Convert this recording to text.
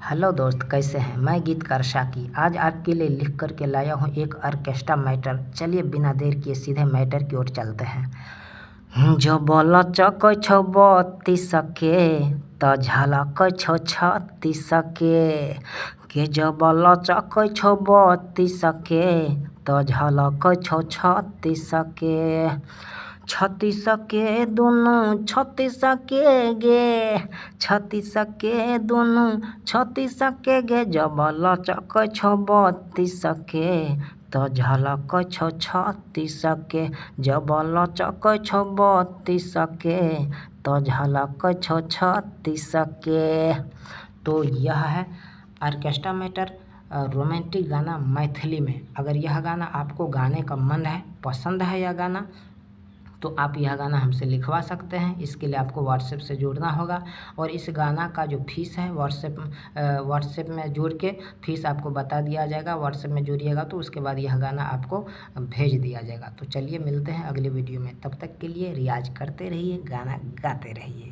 Hello दोस्त, कैसे हैं। मैं गीतकार शाकी आज आपके लिए लिख कर के लाया हूँ एक ऑर्केस्ट्रा मैटर। चलिए बिना देर किए सीधे मैटर की ओर चलते हैं। जो बोलो चको छो बत्तीस के तो झलक छो छत्तीस के जो बोलो चको छो बत्तीस के तो झलक छो छत्तीस के छत्तीस के दोनों छत्तीस के गे छत्तीस के दोनों छत्तीस के गे जब लचक छो बत्तीस के तो झलक छो छत्तीस के जब लचक छो बत्तीस के तो झलक छो छत्तीस के। तो यह है ऑर्केस्ट्रा मैटर रोमांटिक गाना मैथिली में। अगर यह गाना आपको गाने का मन है, पसंद है यह गाना, तो आप यह गाना हमसे लिखवा सकते हैं। इसके लिए आपको व्हाट्सएप से जुड़ना होगा और इस गाना का जो फीस है व्हाट्सएप में जुड़ के फीस आपको बता दिया जाएगा। व्हाट्सएप में जुड़िएगा तो उसके बाद यह गाना आपको भेज दिया जाएगा। तो चलिए मिलते हैं अगले वीडियो में, तब तक के लिए रियाज करते रहिए, गाना गाते रहिए।